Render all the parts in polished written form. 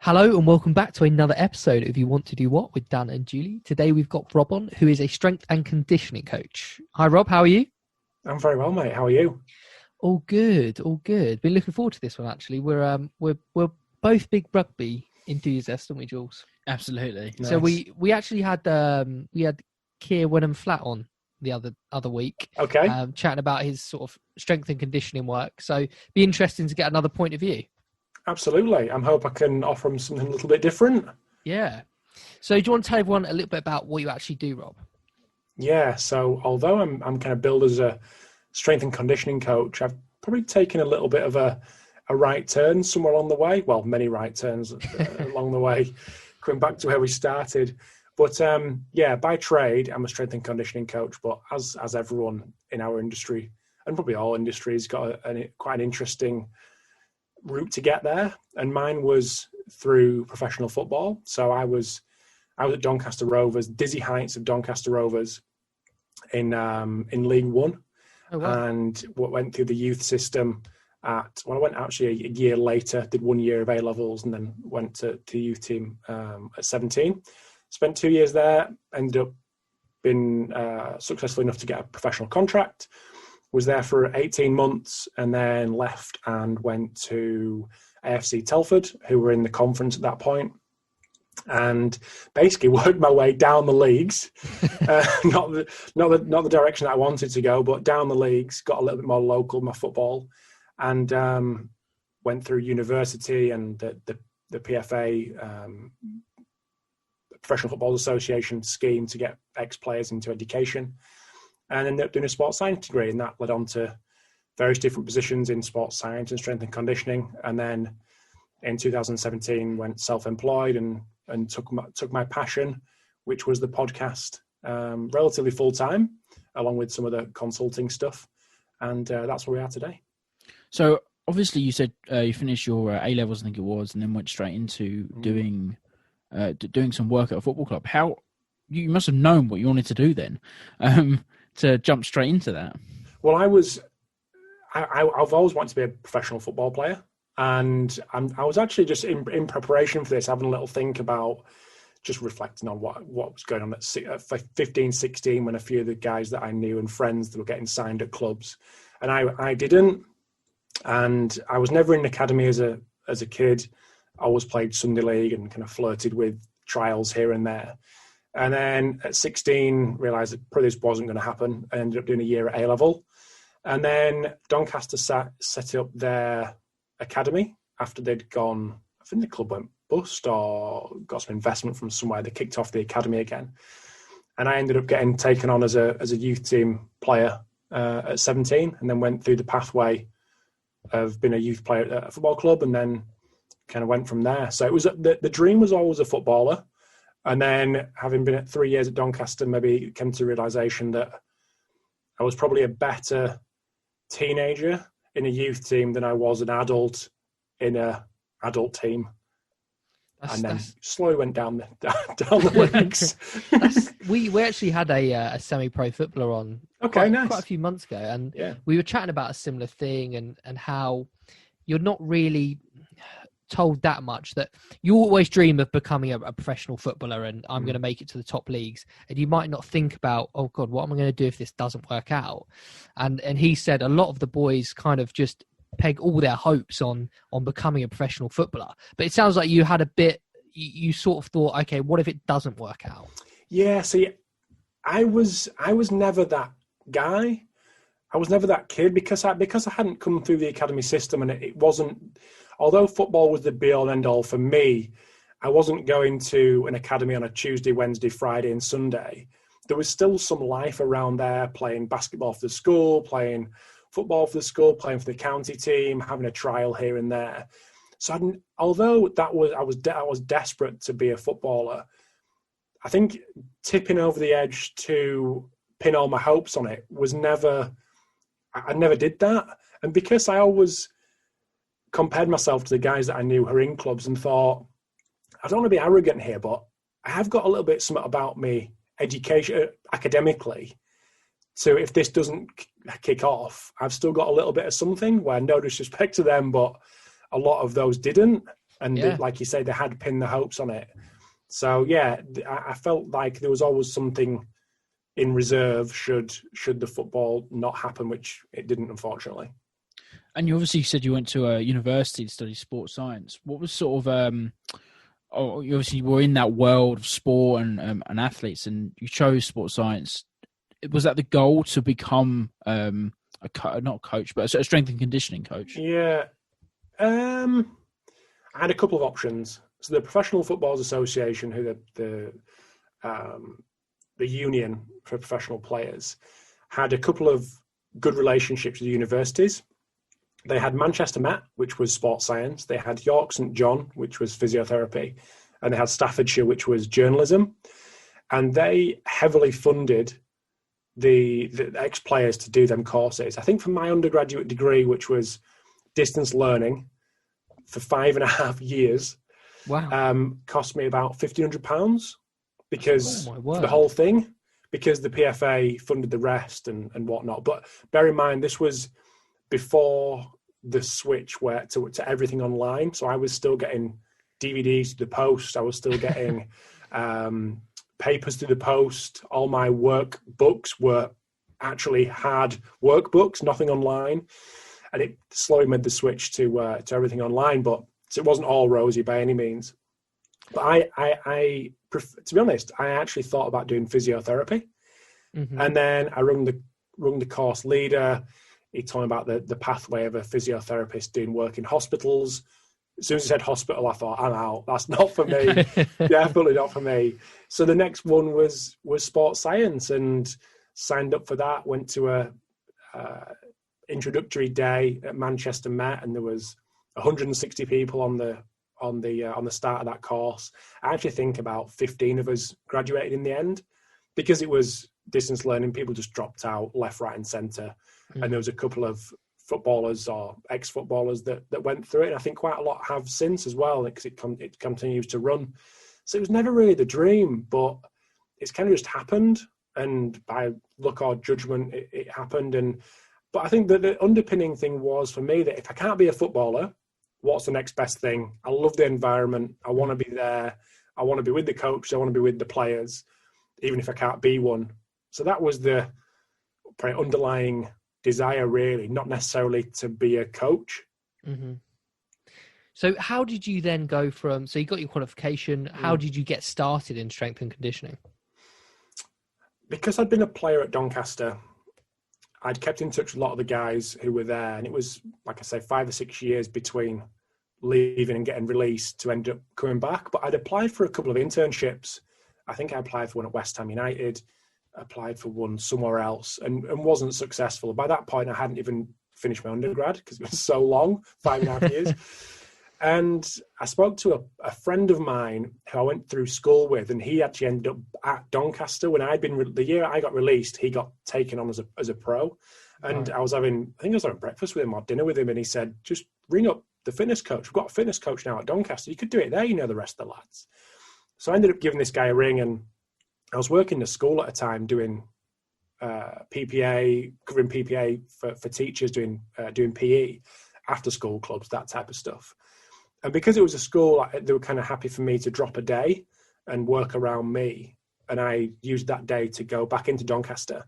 Hello and welcome back to another episode of You Want to Do What with Dan and Julie. Today we've got Rob on, who is a strength and conditioning coach. Hi Rob, how are you? I'm very well, mate. How are you? All good, all good. Been looking forward to this one actually. We're both big rugby enthusiasts, aren't we, Jules? Absolutely. Nice. So we actually had Keir Wenham Flat on the other week. Okay. Chatting about his sort of strength and conditioning work. So be interesting to get another point of view. Absolutely. I hope I can offer them something a little bit different. Yeah. So do you want to tell everyone a little bit about what you actually do, Rob? Yeah. So although I'm kind of billed as a strength and conditioning coach, I've probably taken a little bit of a right turn somewhere along the way. Well, many right turns along the way, going back to where we started. But by trade, I'm a strength and conditioning coach. But as everyone in our industry, and probably all industries, got quite an interesting route to get there, and mine was through professional football. So I was at Doncaster Rovers, dizzy heights of Doncaster Rovers in League One. Oh, wow. And went through the youth system I went actually a year later, did 1 year of A-levels and then went to the youth team at 17. Spent 2 years there, ended up being successful enough to get a professional contract. Was there for 18 months and then left and went to AFC Telford, who were in the conference at that point, and basically worked my way down the leagues. Not the direction that I wanted to go, but down the leagues, got a little bit more local, my football, and went through university and the PFA, Professional Football Association scheme to get ex-players into education. And ended up doing a sports science degree, and that led on to various different positions in sports science and strength and conditioning. And then in 2017, went self-employed and took my passion, which was the podcast, relatively full-time, along with some of the consulting stuff. And that's where we are today. So obviously you said you finished your A-levels, I think it was, and then went straight into doing some work at a football club. How you must have known what you wanted to do then. To jump straight into that? Well, I've always wanted to be a professional football player, and I was actually just in preparation for this, having a little think about just reflecting on what was going on at 15, 16, when a few of the guys that I knew and friends that were getting signed at clubs, and I didn't, and I was never in the academy as a kid. I always played Sunday league and kind of flirted with trials here and there. And then at 16, realised that probably this wasn't going to happen. I ended up doing a year at A-level. And then Doncaster set up their academy after they'd gone, I think the club went bust or got some investment from somewhere. They kicked off the academy again. And I ended up getting taken on as a youth team player at 17, and then went through the pathway of being a youth player at a football club, and then kind of went from there. So it was the dream was always a footballer. And then, having been at 3 years at Doncaster, maybe came to the realisation that I was probably a better teenager in a youth team than I was an adult in a adult team. And then slowly went down the leagues. We actually had a semi-pro footballer on quite a few months ago, and we were chatting about a similar thing and how you're not really told that much, that you always dream of becoming a professional footballer and I'm going to make it to the top leagues, and you might not think about, oh God, what am I going to do if this doesn't work out? And he said a lot of the boys kind of just peg all their hopes on becoming a professional footballer. But it sounds like you had a bit, you sort of thought, okay, what if it doesn't work out? Yeah, see, I was never that guy. I was never that kid because I hadn't come through the academy system, and it wasn't. Although football was the be-all and end-all for me, I wasn't going to an academy on a Tuesday, Wednesday, Friday and Sunday. There was still some life around there, playing basketball for the school, playing football for the school, playing for the county team, having a trial here and there. So although I was desperate to be a footballer, I think tipping over the edge to pin all my hopes on it was never, I never did that. And because I always compared myself to the guys that I knew who were in clubs and thought, I don't want to be arrogant here, but I have got a little bit something about me education, academically. So if this doesn't kick off, I've still got a little bit of something, where no disrespect to them, but a lot of those didn't. And like you say, they had pinned their hopes on it. So yeah, I felt like there was always something in reserve should the football not happen, which it didn't, unfortunately. And you obviously said you went to a university to study sports science. What was sort of you obviously were in that world of sport and athletes, and you chose sports science. Was that the goal, to become not a coach, but a strength and conditioning coach? Yeah, I had a couple of options. So the Professional Footballers Association, who the union for professional players, had a couple of good relationships with universities. They had Manchester Met, which was sports science. They had York St John, which was physiotherapy. And they had Staffordshire, which was journalism. And they heavily funded the ex-players to do them courses. I think for my undergraduate degree, which was distance learning for 5.5 years, cost me about £1,500 because for the whole thing, because the PFA funded the rest and whatnot. But bear in mind, this was before the switch went to everything online. So I was still getting DVDs to the post. I was still getting papers to the post. All my workbooks were actually hard workbooks, nothing online. And it slowly made the switch to everything online. But it wasn't all rosy by any means. But I to be honest, I actually thought about doing physiotherapy. Mm-hmm. And then I rung the course leader. He told me about the pathway of a physiotherapist doing work in hospitals. As soon as he said hospital, I thought, I'm out. That's not for me. Definitely not for me. So the next one was sports science, and signed up for that. Went to a introductory day at Manchester Met, and there was 160 people on the start of that course. I actually think about 15 of us graduated in the end, because it was distance learning. People just dropped out left, right, and centre. Mm. And there was a couple of footballers or ex-footballers that went through it. And I think quite a lot have since as well, because it continues to run. So it was never really the dream, but it's kind of just happened. And by luck or judgment, it happened. But I think that the underpinning thing was for me that if I can't be a footballer, what's the next best thing? I love the environment. I want to be there. I want to be with the coach. I want to be with the players, even if I can't be one. So that was the underlying desire, really, not necessarily to be a coach. Mm-hmm. So how did you then go from, so you got your qualification, how did you get started in strength and conditioning? Because I'd been a player at Doncaster, I'd kept in touch with a lot of the guys who were there, and it was, like I say, 5 or 6 years between leaving and getting released to end up coming back. But I'd applied for a couple of internships. I think I applied for one at West Ham United, applied for one somewhere else, and wasn't successful. By that point, I hadn't even finished my undergrad because it was so long, 5.5 years. And I spoke to a friend of mine who I went through school with, and he actually ended up at Doncaster when I'd been, the year I got released, he got taken on as a pro. And I was having breakfast with him or dinner with him, and he said, just ring up the fitness coach. We've got a fitness coach now at Doncaster. You could do it there, the rest of the lads. So I ended up giving this guy a ring, and I was working at school at a time doing PPA, covering PPA for teachers, doing PE, after school clubs, that type of stuff. And because it was a school, they were kind of happy for me to drop a day and work around me. And I used that day to go back into Doncaster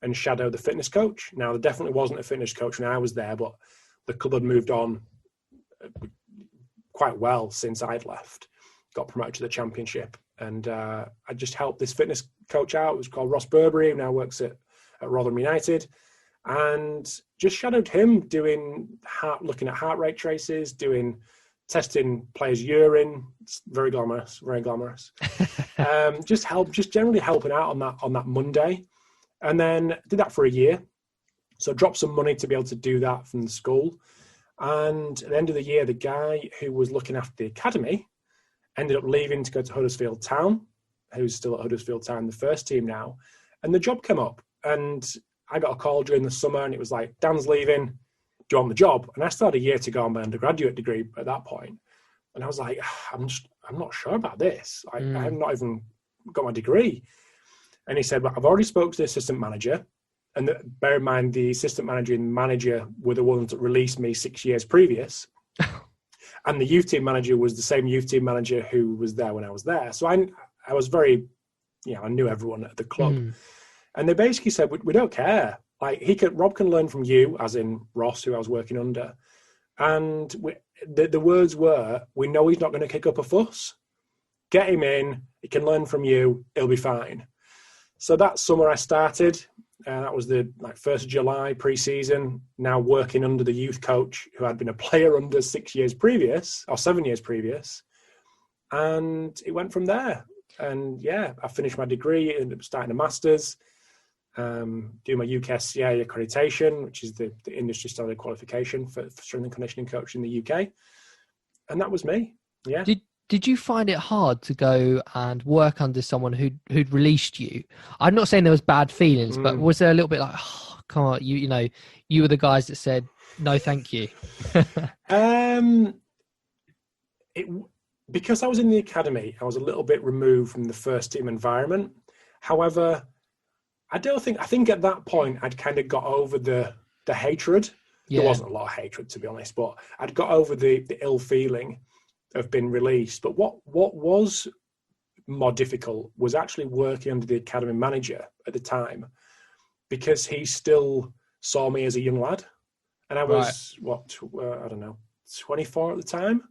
and shadow the fitness coach. Now, there definitely wasn't a fitness coach when I was there, but the club had moved on quite well since I'd left, got promoted to the Championship. And I just helped this fitness coach out. It was called Ross Burberry, who now works at Rotherham United. And just shadowed him looking at heart rate traces, testing players' urine. It's very glamorous. Just generally helping out on that Monday. And then did that for a year. So dropped some money to be able to do that from the school. And at the end of the year, the guy who was looking after the academy ended up leaving to go to Huddersfield Town, who's still at Huddersfield Town, the first team now. And the job came up. And I got a call during the summer, and it was like, Dan's leaving. Do you want the job? And I still had a year to go on my undergraduate degree at that point. And I was like, I'm not sure about this. I have not even got my degree. And he said, well, I've already spoke to the assistant manager. And bear in mind, the assistant manager and manager were the ones that released me 6 years previous. And the youth team manager was the same youth team manager who was there when I was there. So I was very, I knew everyone at the club. And they basically said, we don't care. Like, Rob can learn from you, as in Ross, who I was working under. And the words were, we know he's not going to kick up a fuss. Get him in. He can learn from you. He'll be fine. So that summer I started. That was the 1st of July pre-season, now working under the youth coach who had been a player under 6 years previous, or 7 years previous. And it went from there. And I finished my degree, ended up starting a master's, doing my UKSCA accreditation, which is the industry standard qualification for strength and conditioning coach in the UK. And that was me. Yeah. Did you find it hard to go and work under someone who'd released you? I'm not saying there was bad feelings, but was there a little bit like, oh, come on, you were the guys that said no, thank you? Because I was in the academy, I was a little bit removed from the first team environment. However, I think at that point I'd kind of got over the hatred. Yeah. There wasn't a lot of hatred, to be honest, but I'd got over the ill feeling of being released. But what was more difficult was actually working under the academy manager at the time, because he still saw me as a young lad, and I was 24 at the time,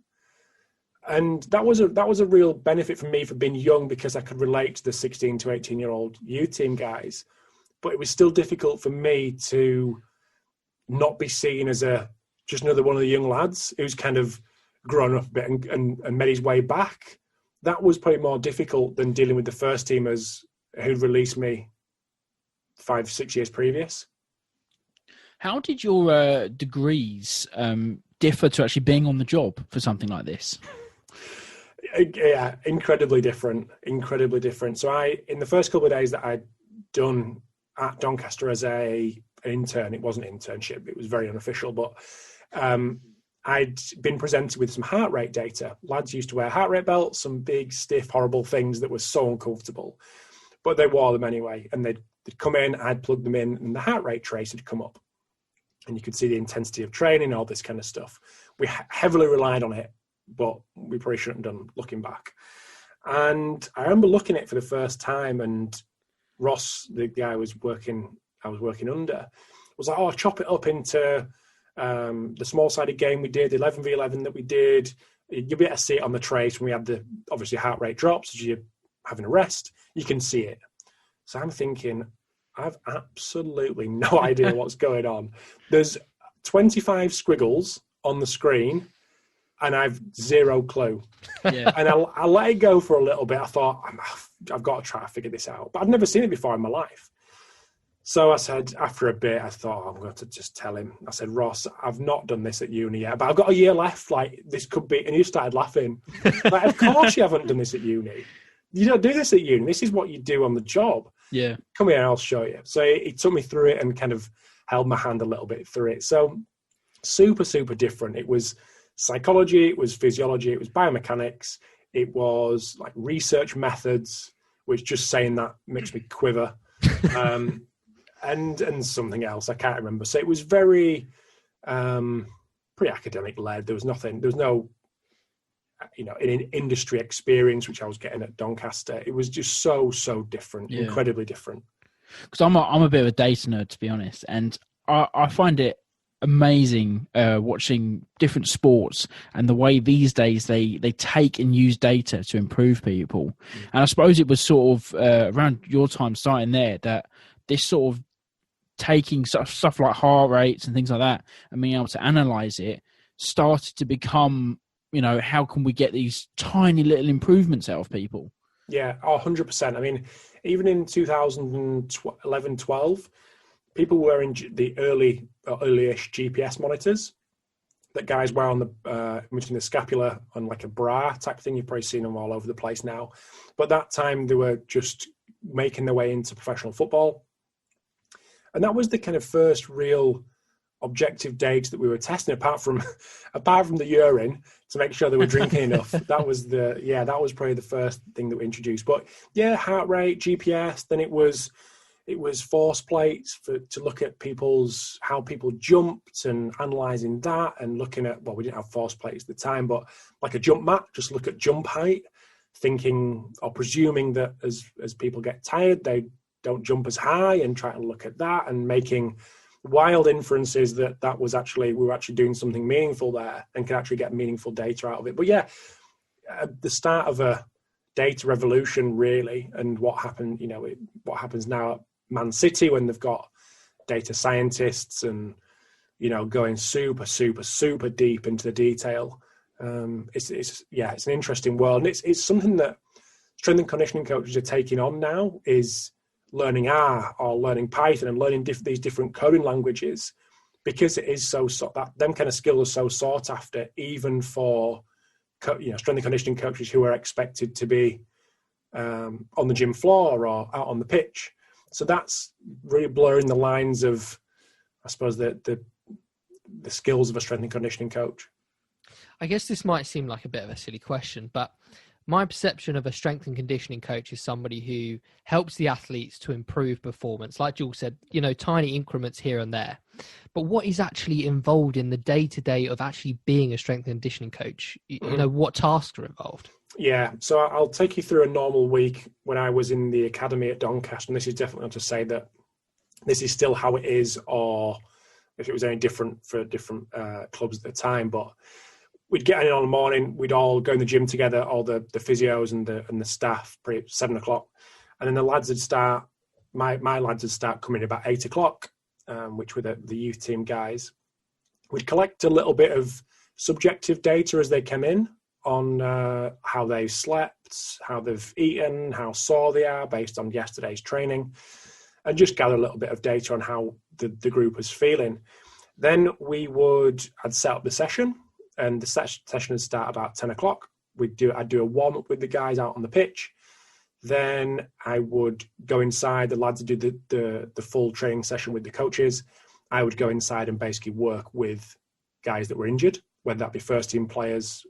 and that was a real benefit for me for being young, because I could relate to the 16 to 18-year-old youth team guys. But it was still difficult for me to not be seen as just another one of the young lads who's kind of grown up a bit and made his way back. That was probably more difficult than dealing with the first teamers who'd released me 5-6 years previous. How did your degrees differ to actually being on the job for something like this? Yeah, incredibly different. So in the first couple of days that I'd done at Doncaster as an intern, it wasn't an internship, it was very unofficial, but I'd been presented with some heart rate data. Lads used to wear heart rate belts, some big, stiff, horrible things that were so uncomfortable, but they wore them anyway. And they'd come in, I'd plug them in, and the heart rate trace had come up. And you could see the intensity of training, all this kind of stuff. We heavily relied on it, but we probably shouldn't have done, looking back. And I remember looking at it for the first time, and Ross, the guy I was working under, was like, "Oh, chop it up into the small-sided game we did, 11v11 that we did. You'll be able to see it on the trace when we had the, obviously, heart rate drops as you're having a rest. You can see it." So I'm thinking, I've absolutely no idea what's going on. There's 25 squiggles on the screen, and I've zero clue. Yeah. And I let it go for a little bit. I thought, I've got to try to figure this out. But I'd never seen it before in my life. So I said, after a bit, I thought, I'm going to just tell him. I said, "Ross, I've not done this at uni yet, but I've got a year left. Like, this could be..." And he started laughing. Like, "Of course you haven't done this at uni. You don't do this at uni. This is what you do on the job. Yeah. Come here, I'll show you." So he took me through it and kind of held my hand a little bit through it. So super, super different. It was psychology, it was physiology, it was biomechanics, it was like research methods, which just saying that makes me quiver. And something else, I can't remember. So it was very pretty academic led. There was no in industry experience, which I was getting at Doncaster. It was just so different, incredibly different. Because I'm a bit of a data nerd, to be honest, and I find it amazing watching different sports and the way these days they take and use data to improve people. And I suppose it was sort of around your time starting there that this sort of taking stuff like heart rates and things like that and being able to analyze it started to become, how can we get these tiny little improvements out of people? Yeah, 100%. I mean, even in 2011-12, people were wearing the early-ish GPS monitors that guys wear on the between the scapula and like a bra type thing. You've probably seen them all over the place now. But that time they were just making their way into professional football. And that was the kind of first real objective data that we were testing, apart from the urine, to make sure they were drinking enough. That was probably the first thing that we introduced. But yeah, heart rate, GPS. Then it was it was force plates to look at how people jumped and analysing that, and looking at, well, we didn't have force plates at the time, but like a jump mat, just look at jump height, thinking or presuming that as people get tired, they don't jump as high, and try to look at that and making wild inferences that was actually, we were actually doing something meaningful there and could actually get meaningful data out of it. But yeah, the start of a data revolution really, and what happened, what happens now at Man City when they've got data scientists and, going super, super, super deep into the detail. It's an interesting world. And it's something that strength and conditioning coaches are taking on now, is learning R or learning Python and learning these different coding languages, because it is that them kind of skills are so sought after, even for strength and conditioning coaches who are expected to be on the gym floor or out on the pitch. So that's really blurring the lines of, I suppose, the skills of a strength and conditioning coach. I guess this might seem like a bit of a silly question, but my perception of a strength and conditioning coach is somebody who helps the athletes to improve performance. Like Jules said, tiny increments here and there. But what is actually involved in the day-to-day of actually being a strength and conditioning coach? What tasks are involved? Yeah, so I'll take you through a normal week when I was in the academy at Doncaster, and this is definitely not to say that this is still how it is, or if it was any different for different clubs at the time. But we'd get in on the morning, we'd all go in the gym together, all the physios and the staff, pretty 7 o'clock, and then the lads would start. My lads would start coming about 8 o'clock, which were the youth team guys. We'd collect a little bit of subjective data as they came in on how they slept, how they've eaten, how sore they are based on yesterday's training, and just gather a little bit of data on how the group was feeling. Then I'd set up the session, and the session would start about 10 o'clock. I'd do a warm-up with the guys out on the pitch. Then I would go inside, the lads would do the full training session with the coaches. I would go inside and basically work with guys that were injured, whether that be first team players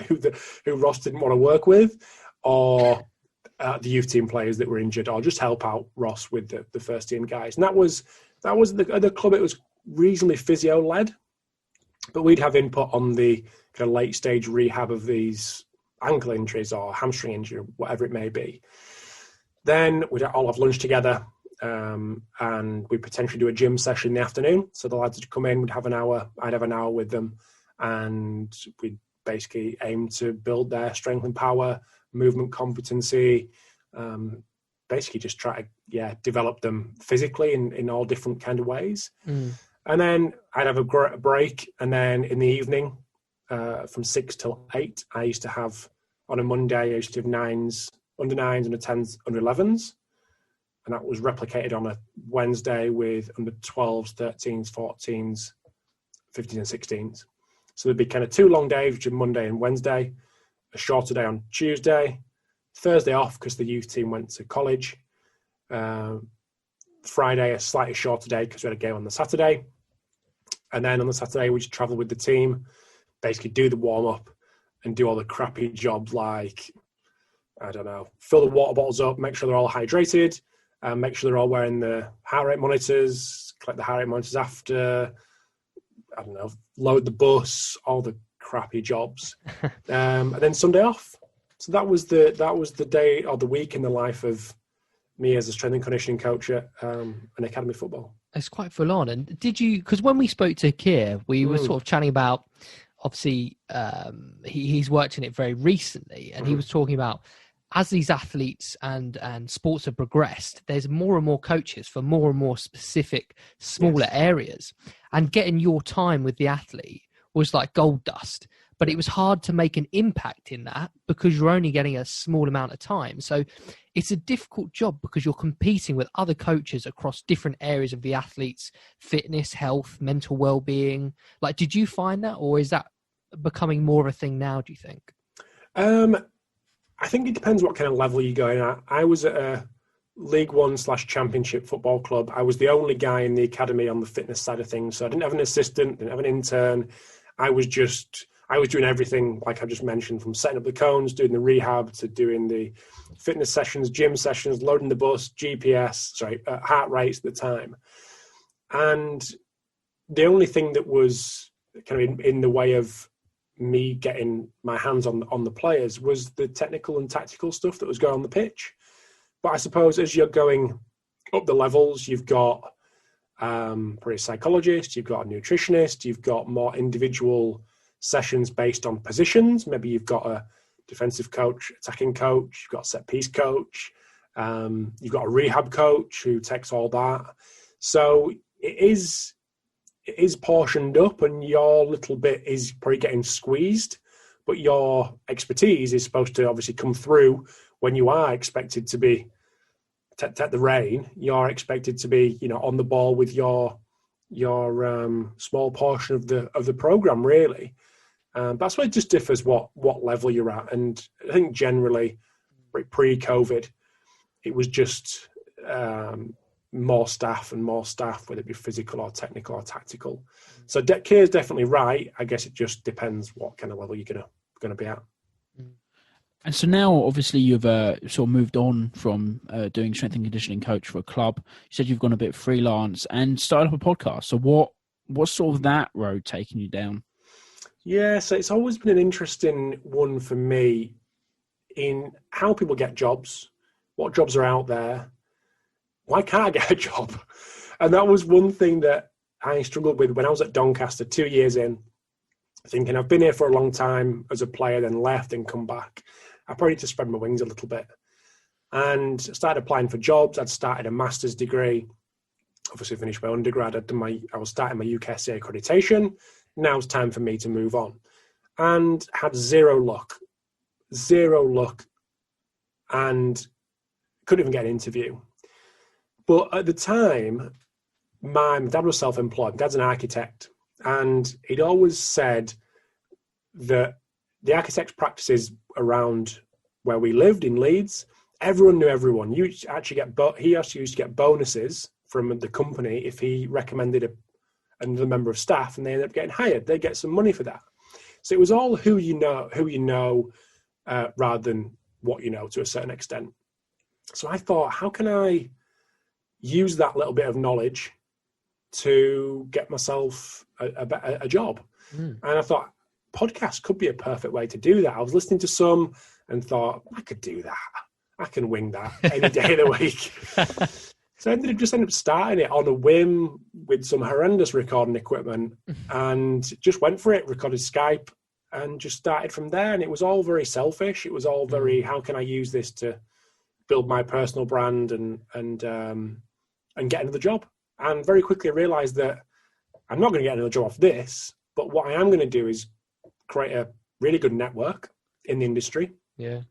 who Ross didn't want to work with, or the youth team players that were injured, or just help out Ross with the first team guys. And that was the club. It was reasonably physio led, but we'd have input on the kind of late stage rehab of these ankle injuries or hamstring injury, whatever it may be. Then we'd all have lunch together, and we'd potentially do a gym session in the afternoon. So the lads would come in, we'd have an hour, I'd have an hour with them, and we'd basically aim to build their strength and power, movement competency, basically just try to develop them physically in all different kind of ways. And then I'd have a break, and then in the evening from 6 till 8, I used to have, on a Monday, I used to have under 9s, under 10s, under 11s, and that was replicated on a Wednesday with under 12s, 13s, 14s, 15s and 16s. So there'd be kind of 2 long days, which are Monday and Wednesday, a shorter day on Tuesday, Thursday off because the youth team went to college, Friday a slightly shorter day because we had a game on the Saturday, and then on the Saturday we just travel with the team, basically do the warm-up and do all the crappy jobs like, I don't know, fill the water bottles up, make sure they're all hydrated, make sure they're all wearing the heart rate monitors, collect the heart rate monitors after, I don't know, load the bus, all the crappy jobs, and then Sunday off. So that was the day or the week in the life of me as a strength and conditioning coach at an academy football. It's quite full on. And did you, because when we spoke to Keir, we were sort of chatting about, obviously, he's worked in it very recently, and he was talking about, as these athletes and sports have progressed, there's more and more coaches for more and more specific, smaller areas. And getting your time with the athlete was like gold dust. But it was hard to make an impact in that because you're only getting a small amount of time. So it's a difficult job because you're competing with other coaches across different areas of the athlete's fitness, health, mental well-being. Like, did you find that, or is that becoming more of a thing now, do you think? I think it depends what kind of level you're going at. I was at a League One / Championship football club. I was the only guy in the academy on the fitness side of things. So I didn't have an assistant, didn't have an intern. I was doing everything, like I just mentioned, from setting up the cones, doing the rehab, to doing the fitness sessions, gym sessions, loading the bus, heart rates at the time. And the only thing that was kind of in the way of me getting my hands on the players was the technical and tactical stuff that was going on the pitch. But I suppose as you're going up the levels, you've got probably a psychologist, you've got a nutritionist, you've got more individual sessions based on positions. Maybe you've got a defensive coach, attacking coach, you've got a set piece coach, you've got a rehab coach who takes all that. So it is portioned up, and your little bit is probably getting squeezed, but your expertise is supposed to obviously come through when you are expected to be take the rein. You're expected to be, on the ball with your small portion of the program, really. That's why it just differs what level you're at. And I think generally pre-COVID, it was just more staff, whether it be physical or technical or tactical. So Keir is definitely right. I guess it just depends what kind of level you're gonna be at. And so now, obviously, you've sort of moved on from doing strength and conditioning coach for a club. You said you've gone a bit freelance and started up a podcast. So what's sort of that road taking you down? Yeah, so it's always been an interesting one for me in how people get jobs, what jobs are out there. Why can't I get a job? And that was one thing that I struggled with when I was at Doncaster 2 years in, thinking I've been here for a long time as a player, then left and come back. I probably need to spread my wings a little bit. And started applying for jobs. I'd started a master's degree, obviously finished my undergrad. I was starting my UKSA accreditation. Now it's time for me to move on. And had zero luck, and couldn't even get an interview. But at the time, my dad was self-employed. My dad's an architect. And he'd always said that the architect's practices around where we lived in Leeds, everyone knew everyone. He actually used to get bonuses from the company if he recommended another member of staff, and they ended up getting hired. They get some money for that. So it was all who you know, rather than what you know to a certain extent. So I thought, how can I use that little bit of knowledge to get myself a job? And I thought podcast could be a perfect way to do that. I was listening to some and thought, I could do that. I can wing that any day of the week. So I ended up starting it on a whim with some horrendous recording equipment, and just went for it, recorded Skype, and just started from there. And it was all very selfish. It was all very, how can I use this to build my personal brand and get another job? And very quickly I realized that I'm not going to get another job off this, but what I am going to do is create a really good network in the industry. Yeah.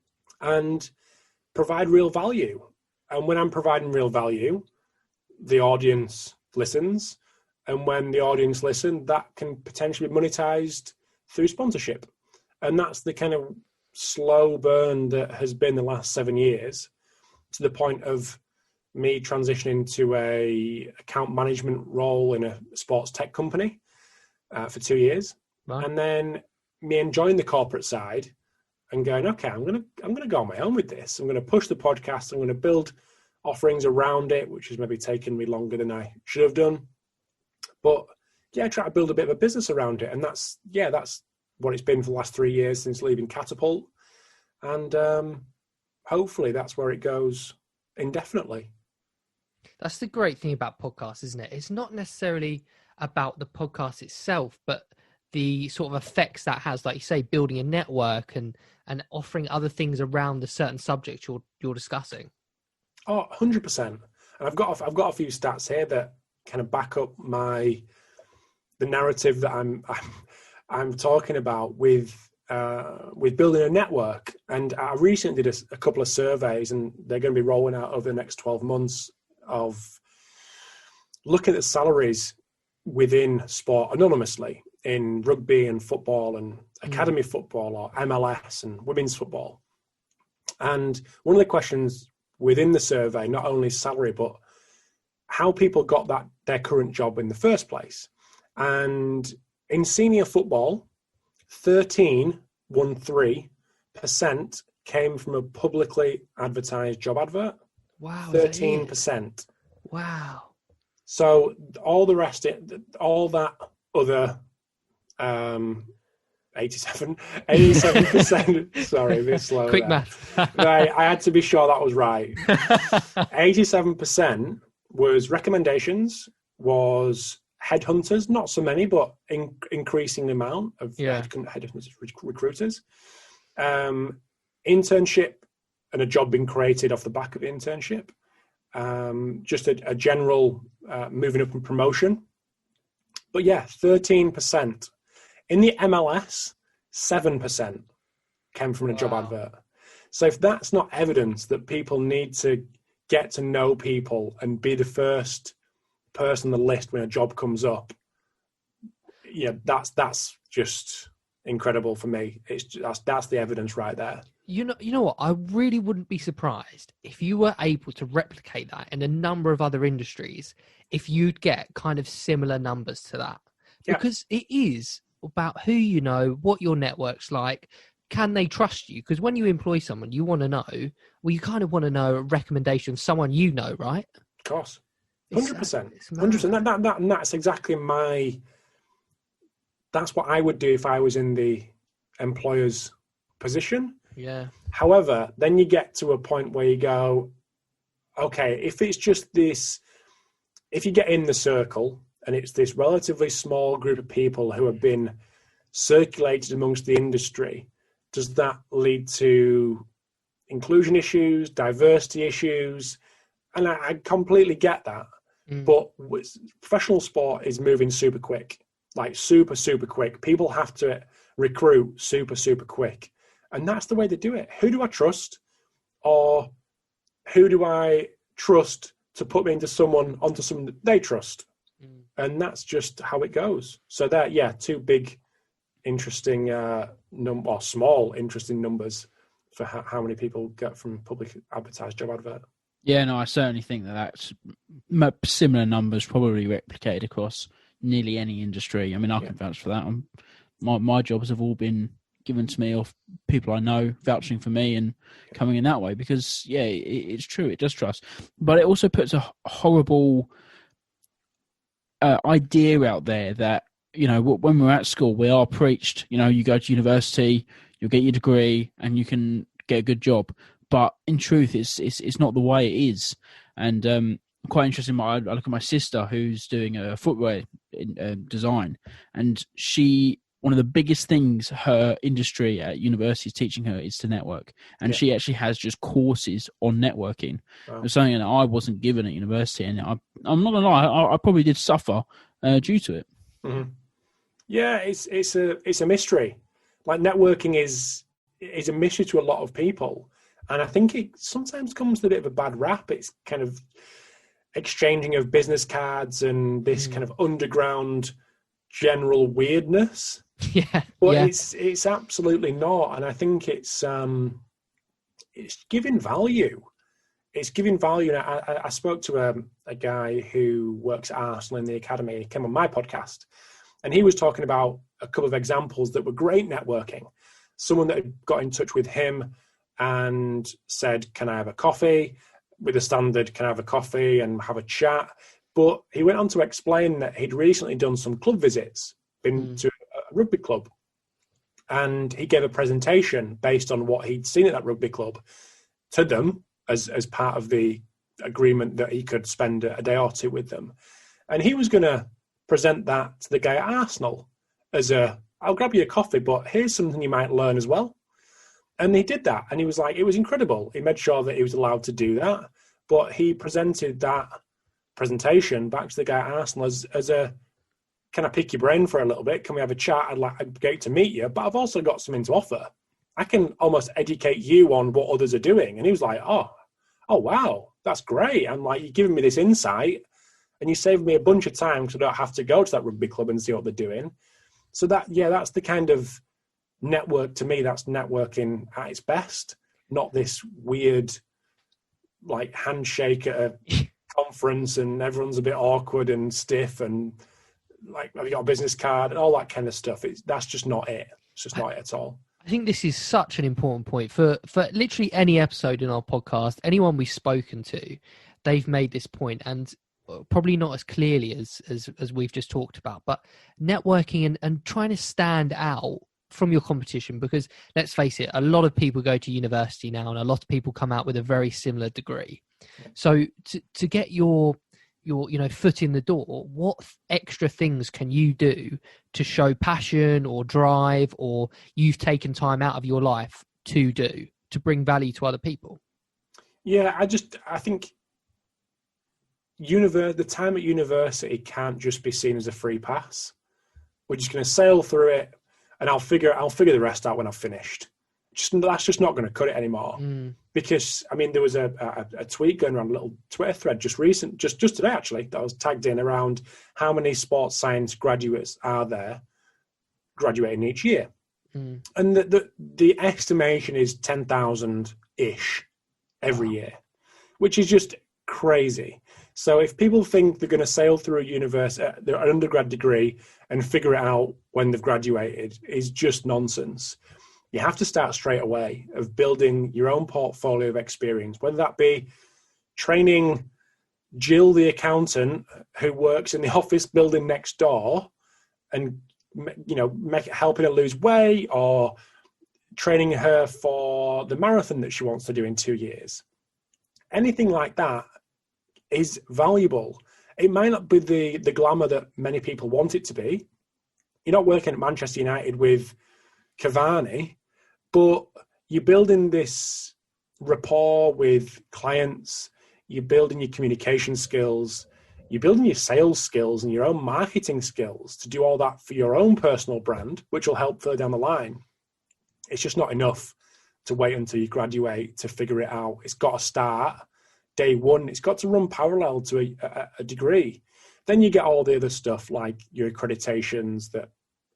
And provide real value. And when I'm providing real value, the audience listens. And when the audience listen, that can potentially be monetized through sponsorship. And that's the kind of slow burn that has been the last 7 years, to the point of me transitioning to a account management role in a sports tech company for 2 years. Wow. And then me enjoying the corporate side and going, okay, I'm gonna go on my own with this. I'm going to push the podcast. I'm going to build offerings around it, which has maybe taken me longer than I should have done. But yeah, try to build a bit of a business around it. And that's what it's been for the last 3 years since leaving Catapult. And hopefully that's where it goes indefinitely. That's the great thing about podcasts, isn't it? It's not necessarily about the podcast itself, but the sort of effects that has, like you say, building a network and offering other things around the certain subject you're discussing. Oh, 100%. And I've got a few stats here that kind of back up the narrative that I'm talking about with building a network. And I recently did a couple of surveys, and they're going to be rolling out over the next 12 months of looking at the salaries within sport anonymously in rugby and football and academy football or MLS and women's football. And one of the questions within the survey, not only salary, but how people got their current job in the first place. And in senior football, 13% came from a publicly advertised job advert. Wow. 13%. Wow. So all the rest, all that other 87%. Sorry, a bit slow. Quick math. Right, I had to be sure that was right. 87% was recommendations, was headhunters, not so many, but increasing amount of headhunters, recruiters. Internship and a job being created off the back of the internship. Just a general moving up in promotion. But yeah, 13%. In the MLS, 7% came from a job advert. So if that's not evidence that people need to get to know people and be the first person on the list when a job comes up, yeah, that's just incredible for me. That's the evidence right there. You know what? I really wouldn't be surprised if you were able to replicate that in a number of other industries, if you'd get kind of similar numbers to that. Because it is about who you know, what your network's like, can they trust you? Because when you employ someone, you want to know, you kind of want to know a recommendation of someone you know, right? Of course. 100%. 100%. That's exactly that's what I would do if I was in the employer's position. Yeah. However, then you get to a point where you go, okay, if it's just this, if you get in the circle and it's this relatively small group of people who have been circulated amongst the industry, does that lead to inclusion issues, diversity issues? And I completely get that. But professional sport is moving super quick, like super, super quick. People have to recruit super, super quick. And that's the way they do it. Who do I trust? Or who do I trust to put me onto someone that they trust? And that's just how it goes. So that, yeah, two big, interesting, or small, interesting numbers for how many people get from public advertised job advert. Yeah, no, I certainly think that's similar numbers probably replicated across nearly any industry. I mean, I can vouch for that. My jobs have all been given to me off people I know vouching for me and coming in that way because, yeah, it's true. It does trust. But it also puts a horrible idea out there that, you know, when we're at school, we are preached, you know, you go to university, you'll get your degree and you can get a good job. But in truth, it's not the way it is. And quite interesting, I look at my sister who's doing a footwear design, and one of the biggest things her industry at university is teaching her is to network. And she actually has just courses on networking. Wow. It's something that I wasn't given at university. And I'm not going to lie, I probably did suffer due to it. Mm-hmm. Yeah, it's a mystery. Like networking is a mystery to a lot of people. And I think it sometimes comes with a bit of a bad rap. It's kind of exchanging of business cards and this kind of underground general weirdness. Yeah. But it's absolutely not. And I think it's giving value. It's giving value. And I spoke to a guy who works at Arsenal in the academy. He came on my podcast. And he was talking about a couple of examples that were great networking. Someone that had got in touch with him and said, can I have a coffee? With a standard, can I have a coffee and have a chat? But he went on to explain that he'd recently done some club visits, been to a rugby club. And he gave a presentation based on what he'd seen at that rugby club to them as part of the agreement that he could spend a day or two with them. And he was going to present that to the guy at Arsenal as I'll grab you a coffee, but here's something you might learn as well. And he did that. And he was like, it was incredible. He made sure that he was allowed to do that. But he presented that presentation back to the guy at Arsenal as a, can I pick your brain for a little bit? Can we have a chat? I'd great to meet you, but I've also got something to offer. I can almost educate you on what others are doing. And he was like, oh, wow, that's great. I'm like, you're giving me this insight and you saved me a bunch of time because I don't have to go to that rugby club and see what they're doing. So that's the kind of network, to me, that's networking at its best, not this weird like handshake at a conference and everyone's a bit awkward and stiff and like, have you got a business card and all that kind of stuff. That's just not it. It's just not it at all. I think this is such an important point for literally any episode in our podcast. Anyone we've spoken to, they've made this point, and probably not as clearly as we've just talked about, but networking and trying to stand out from your competition, because let's face it, a lot of people go to university now and a lot of people come out with a very similar degree. So to get your foot in the door, what extra things can you do to show passion or drive, or you've taken time out of your life to do to bring value to other people? Yeah, I think the time at university can't just be seen as a free pass. We're just going to sail through it, and I'll figure the rest out when I've finished. That's just not going to cut it anymore. Because I mean, there was a tweet going around, a little Twitter thread just today actually, that I was tagged in, around how many sports science graduates are there graduating each year, and the estimation is 10,000 ish every year, which is just crazy. So if people think they're going to sail through a university, their undergrad degree, and figure it out when they've graduated, is just nonsense. You have to start straight away of building your own portfolio of experience, whether that be training Jill, the accountant, who works in the office building next door, and helping her lose weight, or training her for the marathon that she wants to do in 2 years. Anything like that is valuable. It might not be the glamour that many people want it to be. You're not working at Manchester United with Cavani, but you're building this rapport with clients, you're building your communication skills, you're building your sales skills and your own marketing skills to do all that for your own personal brand, which will help further down the line. It's just not enough to wait until you graduate to figure it out. It's got to start day one. It's got to run parallel to a degree. Then you get all the other stuff like your accreditations that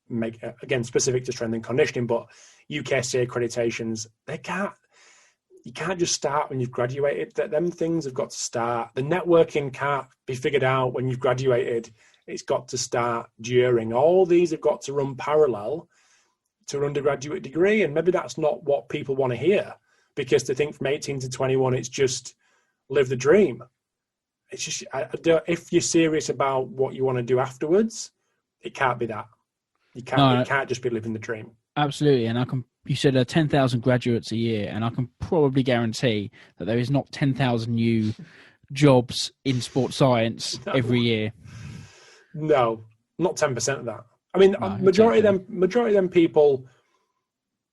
make, again, specific to strength and conditioning, but UKSA accreditations, you can't just start when you've graduated. Them things have got to start. The networking can't be figured out when you've graduated. It's got to start during. All these have got to run parallel to an undergraduate degree, and maybe that's not what people want to hear, because they think from 18 to 21 it's just live the dream. It's just, if you're serious about what you want to do afterwards, it can't be that. It can't just be living the dream. Absolutely, and you said 10,000 graduates a year, and I can probably guarantee that there is not 10,000 new jobs in sports science every year. No, not 10% of that. I mean, majority of them people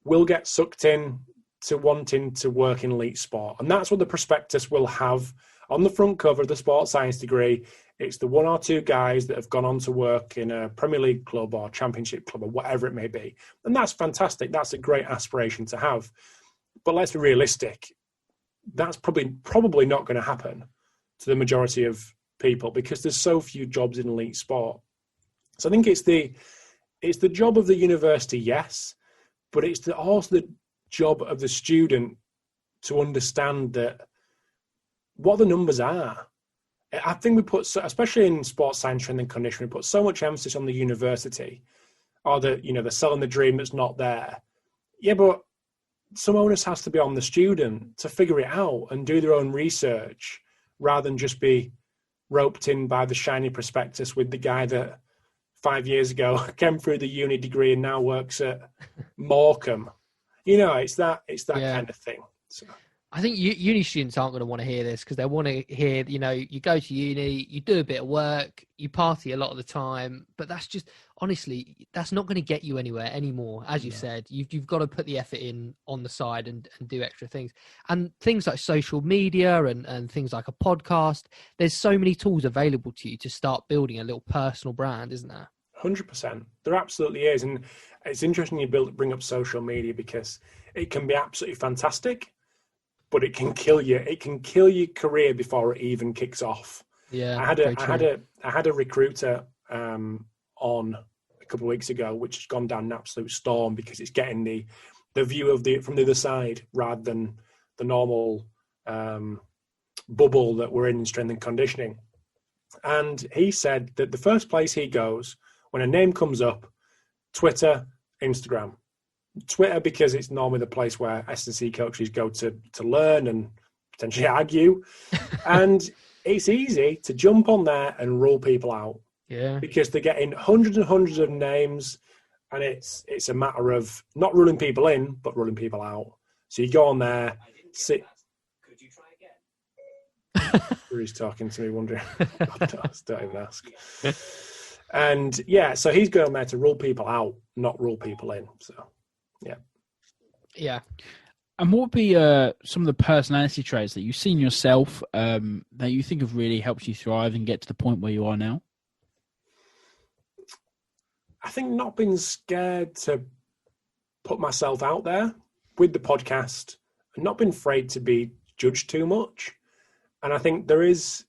will get sucked in to wanting to work in elite sport, and that's what the prospectus will have on the front cover of the sports science degree. It's the one or two guys that have gone on to work in a Premier League club or Championship club or whatever it may be. And that's fantastic. That's a great aspiration to have. But let's be realistic. That's probably not going to happen to the majority of people, because there's so few jobs in elite sport. So I think it's the job of the university, yes, but it's also the job of the student to understand that what the numbers are. I think we put, especially in sports science, strength and conditioning, we put so much emphasis on the university, or they're selling the dream that's not there. Yeah, but some onus has to be on the student to figure it out and do their own research, rather than just be roped in by the shiny prospectus with the guy that 5 years ago came through the uni degree and now works at Morecambe. It's that kind of thing. So. I think uni students aren't going to want to hear this, because they want to hear, you go to uni, you do a bit of work, you party a lot of the time, but that's just, honestly, that's not going to get you anywhere anymore. As you said, you've got to put the effort in on the side and do extra things. And things like social media and things like a podcast, there's so many tools available to you to start building a little personal brand, isn't there? 100%. There absolutely is. And it's interesting you bring up social media, because it can be absolutely fantastic, but it can kill you. It can kill your career before it even kicks off. Yeah, I had a recruiter on a couple of weeks ago, which has gone down an absolute storm, because it's getting the view from the other side rather than the normal bubble that we're in strength and conditioning. And he said that the first place he goes when a name comes up, Twitter, Instagram. Twitter, because it's normally the place where S&C coaches go to learn and potentially argue. And it's easy to jump on there and rule people out. Yeah. Because they're getting hundreds and hundreds of names, and it's a matter of not ruling people in, but ruling people out. So you go on there, sit. Could you try again? He's talking to me, wondering. Don't even ask. And yeah, so he's going there to rule people out, not rule people in. So, yeah. Yeah. And what would be some of the personality traits that you've seen yourself that you think have really helped you thrive and get to the point where you are now? I think not being scared to put myself out there with the podcast and not being afraid to be judged too much. And I think there is,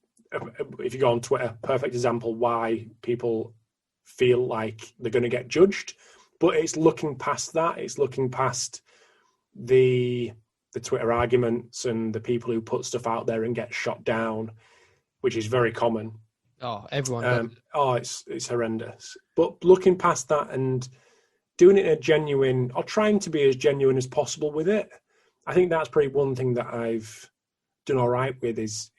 if you go on Twitter, perfect example why people feel like they're going to get judged. But it's looking past that. It's looking past the Twitter arguments and the people who put stuff out there and get shot down, which is very common. Oh, everyone does. It's horrendous. But looking past that and doing it in a genuine, or trying to be as genuine as possible with it, I think that's probably one thing that I've done all right with is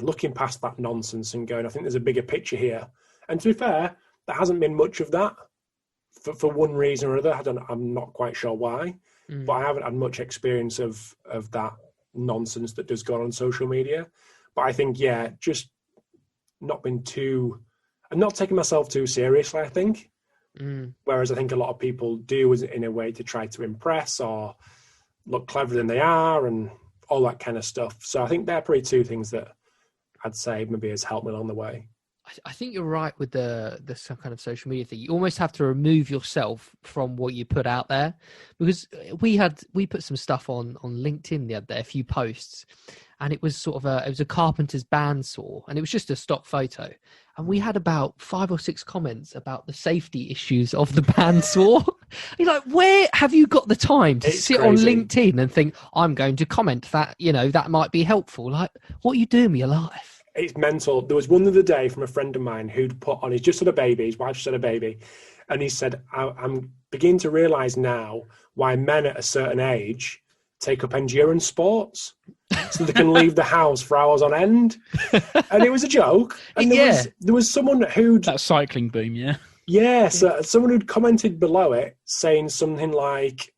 looking past that nonsense and going, I think there's a bigger picture here. And to be fair, there hasn't been much of that for one reason or other. I'm not quite sure why, but I haven't had much experience of that nonsense that does go on social media. But I think, just not been too, and not taking myself too seriously, I think. Whereas I think a lot of people do is in a way to try to impress or look cleverer than they are and all that kind of stuff. So I think they're probably two things that I'd say maybe has helped me along the way. I think you're right with the some kind of social media thing. You almost have to remove yourself from what you put out there, because we put some stuff on LinkedIn the other day, a few posts, and it was sort of a carpenter's bandsaw, and it was just a stock photo, and we had about 5 or 6 comments about the safety issues of the bandsaw. You're like, where have you got the time to sit crazy on LinkedIn and think, I'm going to comment that, that might be helpful? Like, what are you doing with your life? It's mental. There was one the other day from a friend of mine who'd put on, he's just had a baby, his wife just had a baby, and he said, I'm beginning to realise now why men at a certain age take up endurance sports so they can leave the house for hours on end. And it was a joke. And there was someone who'd... That cycling boom, yeah. Yeah, so someone who'd commented below it saying something like,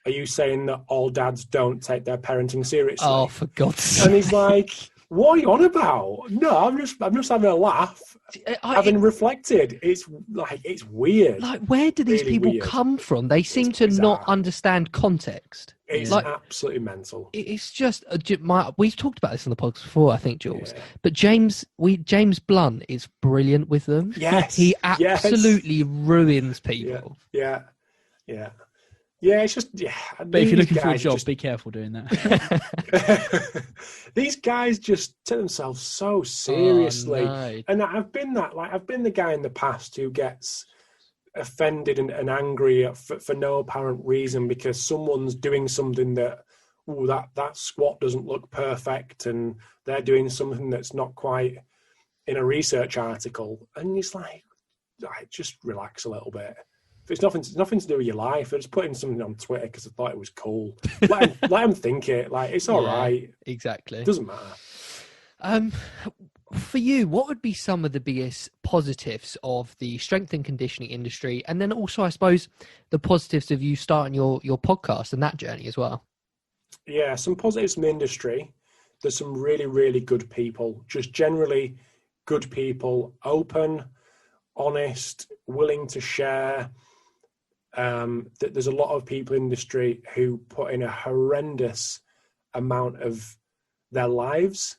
are you saying that all dads don't take their parenting seriously? Oh, for God's sake. And he's like... What are you on about? No, I'm just having a laugh. Having reflected, it's weird. Like, where do these people come from? They seem to not understand context. It's absolutely mental. It's just we've talked about this on the podcast before, I think, Jules. Yeah. But James Blunt is brilliant with them. Yes, he absolutely ruins people. Yeah. Yeah, it's just But if you're looking for a job, be careful doing that. These guys just take themselves so seriously, and I've been the guy in the past who gets offended and angry for no apparent reason because someone's doing something that squat doesn't look perfect, and they're doing something that's not quite in a research article, and it's like just relax a little bit. If it's nothing to do with your life, I just put in something on Twitter because I thought it was cool. Let them think it. Like, it's all right. Exactly. It doesn't matter. For you, what would be some of the biggest positives of the strength and conditioning industry? And then also, I suppose, the positives of you starting your podcast and that journey as well. Yeah, some positives from the industry. There's some really, really good people, just generally good people, open, honest, willing to share. There's a lot of people in the industry who put in a horrendous amount of their lives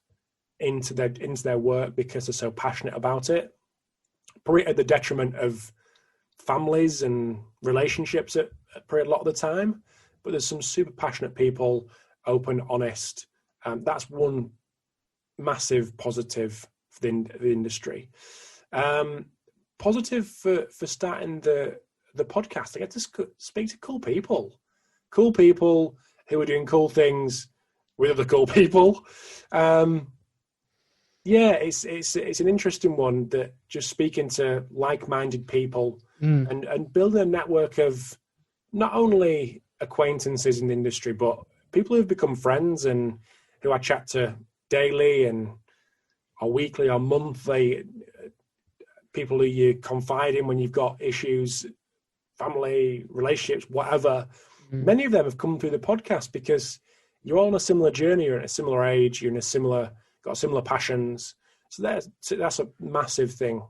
into their work because they're so passionate about it, probably at the detriment of families and relationships at probably a lot of the time. But there's some super passionate people, open, honest. That's one massive positive for the industry. Positive for starting the podcast. I get to speak to cool people who are doing cool things with other cool people. It's an interesting one, that just speaking to like-minded people and building a network of not only acquaintances in the industry, but people who've become friends and who I chat to daily and or weekly or monthly, people who you confide in when you've got issues, family, relationships, whatever. Many of them have come through the podcast because you're all on a similar journey, you're at a similar age, you're got similar passions. So that's a massive thing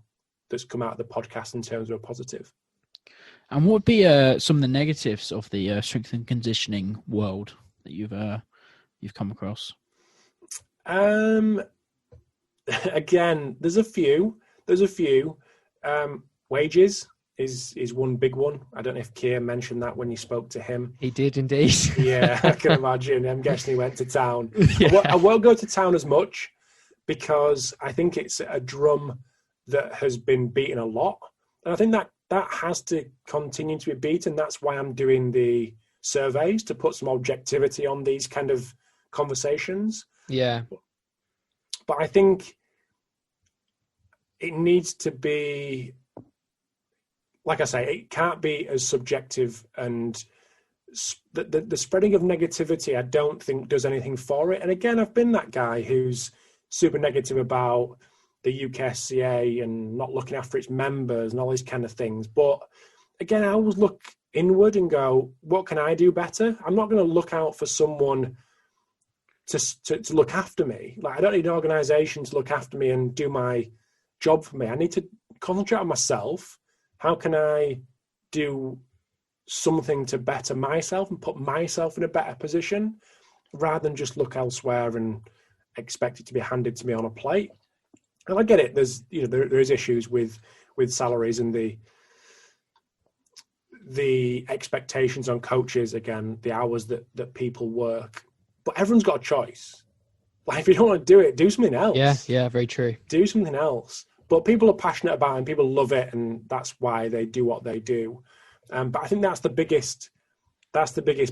that's come out of the podcast in terms of a positive. And what would be some of the negatives of the strength and conditioning world that you've come across? Again, there's a few. Wages is one big one. I don't know if Keir mentioned that when you spoke to him. He did indeed. Yeah, I can imagine. I'm guessing he went to town. Yeah. I won't go to town as much because I think it's a drum that has been beaten a lot. And I think that has to continue to be beaten. That's why I'm doing the surveys, to put some objectivity on these kind of conversations. Yeah. But I think it needs to be, like I say, it can't be as subjective, and the spreading of negativity, I don't think does anything for it. And again, I've been that guy who's super negative about the UKSCA and not looking after its members and all these kind of things. But again, I always look inward and go, what can I do better? I'm not going to look out for someone to look after me. Like, I don't need an organisation to look after me and do my job for me. I need to concentrate on myself. How can I do something to better myself and put myself in a better position, rather than just look elsewhere and expect it to be handed to me on a plate? And I get it. There is issues with salaries and the expectations on coaches. Again, the hours that people work. But everyone's got a choice. Like, if you don't want to do it, do something else. Yeah, very true. Do something else. But people are passionate about it and people love it, and that's why they do what they do. But I think that's the biggest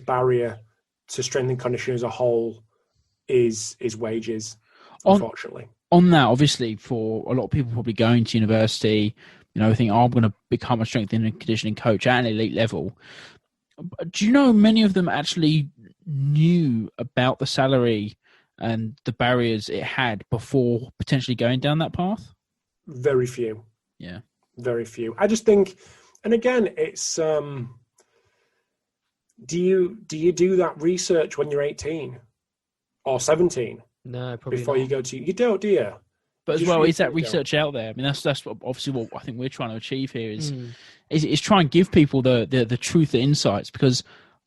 barrier to strength and conditioning as a whole is wages, unfortunately. On that, obviously, for a lot of people probably going to university, think, I'm going to become a strength and conditioning coach at an elite level. Do you know many of them actually knew about the salary and the barriers it had before potentially going down that path? Very few. Yeah. Very few. I just think, and again, it's, do you do that research when you're 18 or 17? No, probably before not. You go to, you don't, do you? But as well, is that research out there? I mean, that's obviously what I think we're trying to achieve here is try and give people the truth, the insights, because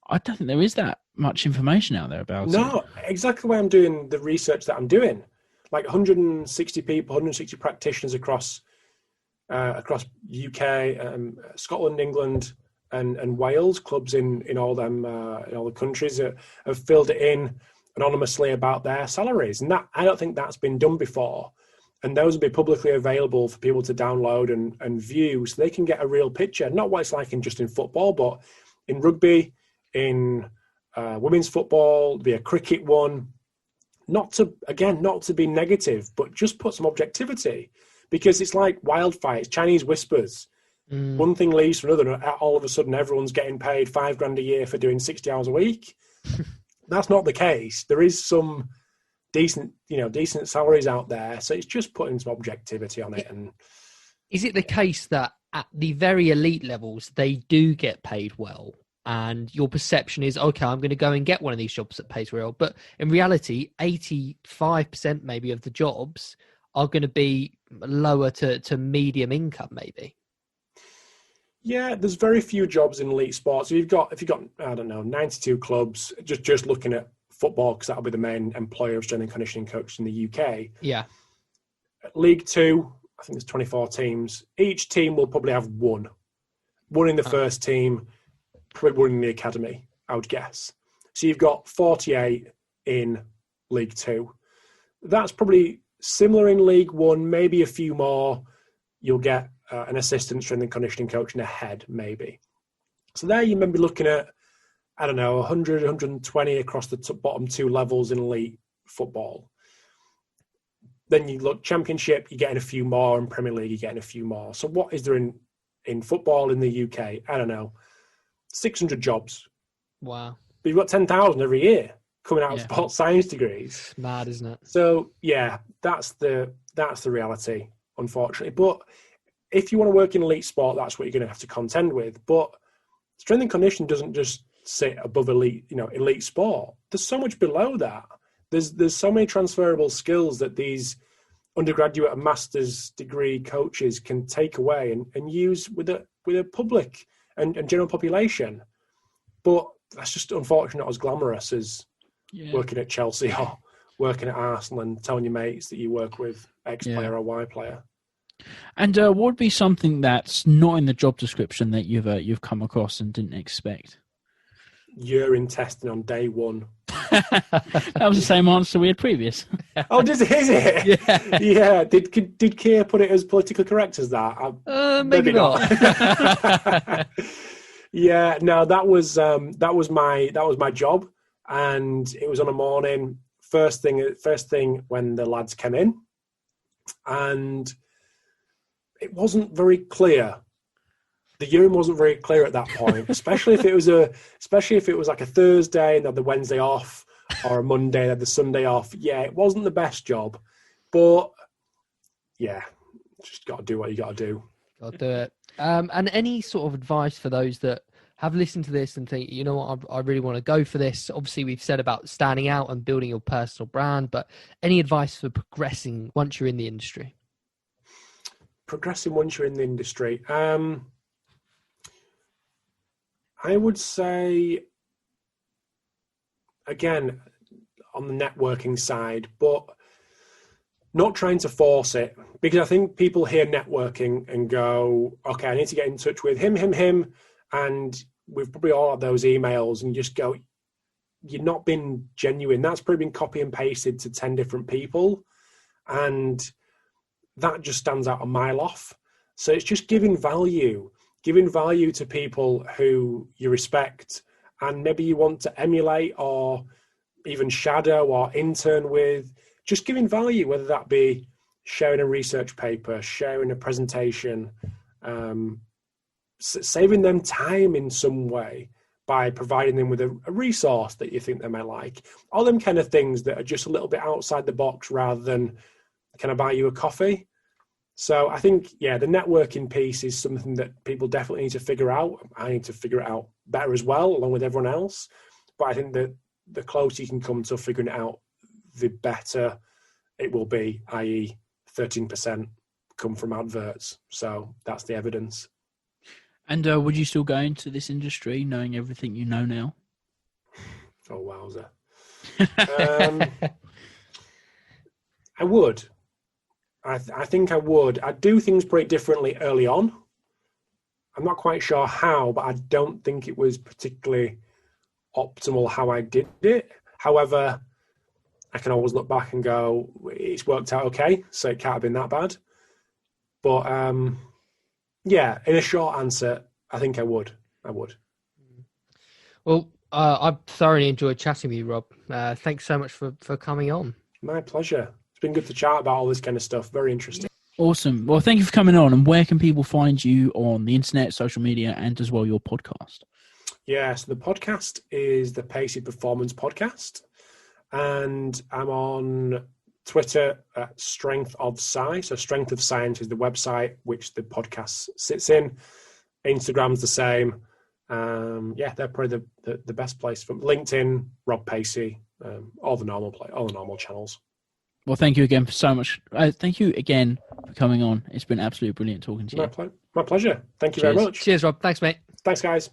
I don't think there is that much information out there about it. No, exactly why I'm doing the research that I'm doing. Like 160 people, 160 practitioners across UK, Scotland, England, and Wales, clubs in all them in all the countries that have filled it in anonymously about their salaries, and that, I don't think that's been done before. And those will be publicly available for people to download and view, so they can get a real picture, not what it's like in football, but in rugby, in women's football, be a cricket one. Not to be negative, but just put some objectivity, because it's like wildfire, it's Chinese whispers. One thing leads to another, and all of a sudden everyone's getting paid $5,000 a year for doing 60 hours a week. That's not the case. There is some decent salaries out there. So it's just putting some objectivity on it. And is it the case that at the very elite levels, they do get paid well, and your perception is, okay, I'm going to go and get one of these jobs that pays well? But in reality, 85% maybe of the jobs are going to be lower to medium income, maybe. Yeah, there's very few jobs in elite sports. If you've got, I don't know, 92 clubs, just looking at football, because that'll be the main employer of strength and conditioning coaches in the UK. Yeah. League Two, I think there's 24 teams. Each team will probably have one in the first team, probably one in the academy, I would guess. So you've got 48 in League Two. That's probably similar in League One, maybe a few more. You'll get an assistant strength and conditioning coach and a head, maybe. So there you may be looking at, I don't know, 100, 120 across the bottom two levels in elite football. Then you look Championship, you're getting a few more, and Premier League, you're getting a few more. So what is there in football in the UK? I don't know, 600 jobs. Wow. But you've got 10,000 every year coming out of sports science degrees. It's mad, isn't it? So yeah, that's the reality, unfortunately. But if you want to work in elite sport, that's what you're going to have to contend with. But strength and conditioning doesn't just sit above elite sport. There's so much below that. There's so many transferable skills that these undergraduate and master's degree coaches can take away and use with a public and general population. But that's just unfortunately not as glamorous as working at Chelsea or working at Arsenal and telling your mates that you work with X player or Y player. And what would be something that's not in the job description that you've come across and didn't expect? Urine testing on day one. That was the same answer we had previous. Oh, is it? Yeah. Yeah. Did Keir put it as politically correct as that? Maybe not. Yeah. No, that was my job, and it was on a morning. First thing when the lads came in, and it wasn't very clear. The urine wasn't very clear at that point, especially if it was like a Thursday and they had the Wednesday off, or a Monday and they had the Sunday off. Yeah, it wasn't the best job, but yeah, just got to do what you got to do. Got to do it. And any sort of advice for those that have listened to this and think, you know what, I really want to go for this. Obviously, we've said about standing out and building your personal brand, but any advice for progressing once you're in the industry? Progressing once you're in the industry. I would say, again, on the networking side, but not trying to force it, because I think people hear networking and go, okay, I need to get in touch with him, and we've probably all had those emails and just go, you're not being genuine. That's probably been copy and pasted to 10 different people, and that just stands out a mile off. So it's just giving value to people who you respect and maybe you want to emulate or even shadow or intern with. Just giving value, whether that be sharing a research paper, sharing a presentation, saving them time in some way by providing them with a resource that you think they might like. All them kind of things that are just a little bit outside the box rather than, can I buy you a coffee? So I think, the networking piece is something that people definitely need to figure out. I need to figure it out better as well, along with everyone else. But I think that the closer you can come to figuring it out, the better it will be, i.e. 13% come from adverts. So that's the evidence. And would you still go into this industry knowing everything you know now? Oh, wowzer. I would. I think I would. I'd do things pretty differently early on. I'm not quite sure how, but I don't think it was particularly optimal how I did it. However, I can always look back and go, it's worked out okay, so it can't have been that bad. But in a short answer, I think I would. Well, I've thoroughly enjoyed chatting with you, Rob. Thanks so much for coming on. My pleasure. It's been good to chat about all this kind of stuff. Very interesting. Awesome. Well, thank you for coming on. And where can people find you on the internet, social media, and as well your podcast? Yeah, so the podcast is the Pacey Performance Podcast. And I'm on Twitter at Strength of Sci. So Strength of Science is the website which the podcast sits in. Instagram's the same. They're probably the best place. From LinkedIn, Rob Pacey, all the normal channels. Well, thank you again for so much. Thank you again for coming on. It's been absolutely brilliant talking to you. My pleasure. Thank you very much. Cheers, Rob. Thanks, mate. Thanks, guys.